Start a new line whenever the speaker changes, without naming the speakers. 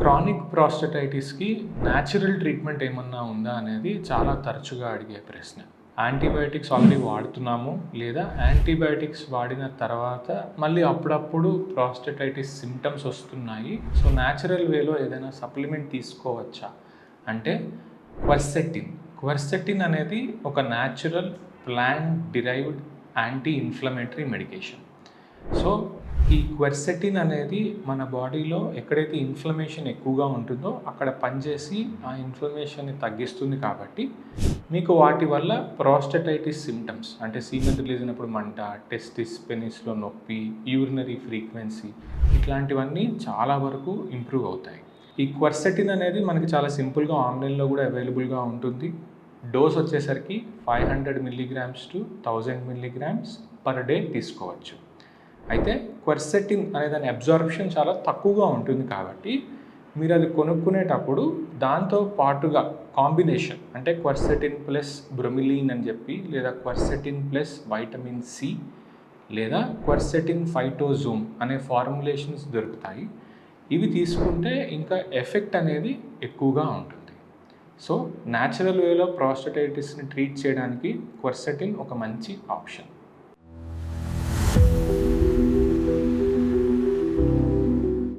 Chronic ప్రాస్టటైటిస్‌కి natural treatment ఏమన్నా ఉందా అనేది చాలా తరచుగా అడిగే ప్రశ్న. యాంటీబయాటిక్స్ ఆల్రెడీ వాడుతున్నాము, లేదా యాంటీబయాటిక్స్ వాడిన తర్వాత మళ్ళీ అప్పుడప్పుడు ప్రాస్టటైటిస్ సింప్టమ్స్ వస్తున్నాయి. సో న్యాచురల్ వేలో ఏదైనా సప్లిమెంట్ తీసుకోవచ్చా అంటే క్వర్సెటిన్ అనేది ఒక natural plant derived anti inflammatory medication. So ఈ క్వర్సెటిన్ అనేది మన బాడీలో ఎక్కడైతే ఇన్ఫ్లమేషన్ ఎక్కువగా ఉంటుందో అక్కడ పనిచేసి ఆ ఇన్ఫ్లమేషన్ని తగ్గిస్తుంది. కాబట్టి మీకు వాటి వల్ల ప్రాస్టటైటిస్ సిమ్టమ్స్ అంటే సీమెన్ రిలీజ్ అయినప్పుడు మంట, టెస్టిస్ పెనిస్లో నొప్పి, యూరినరీ ఫ్రీక్వెన్సీ ఇట్లాంటివన్నీ చాలా వరకు ఇంప్రూవ్ అవుతాయి. ఈ క్వర్సెటిన్ అనేది మనకి చాలా సింపుల్గా ఆన్లైన్లో కూడా అవైలబుల్గా ఉంటుంది. డోస్ వచ్చేసరికి 500 mg to 1000 mg per day తీసుకోవచ్చు. అయితే క్వర్సెటిన్ అనే దాని అబ్జార్ప్షన్ చాలా తక్కువగా ఉంటుంది. కాబట్టి మీరు అది కొనుక్కునేటప్పుడు దాంతో పాటుగా కాంబినేషన్ అంటే క్వర్సెటిన్ ప్లస్ బ్రొమిలిన్ అని చెప్పి, లేదా క్వర్సెటిన్ ప్లస్ వైటమిన్ సి, లేదా క్వర్సెటిన్ ఫైటోజోమ్ అనే ఫార్ములేషన్స్ దొరుకుతాయి. ఇవి తీసుకుంటే ఇంకా ఎఫెక్ట్ అనేది ఎక్కువగా ఉంటుంది. సో న్యాచురల్ వేలో ప్రాస్టటైటిస్ని ట్రీట్ చేయడానికి క్వర్సెటిన్ ఒక మంచి ఆప్షన్.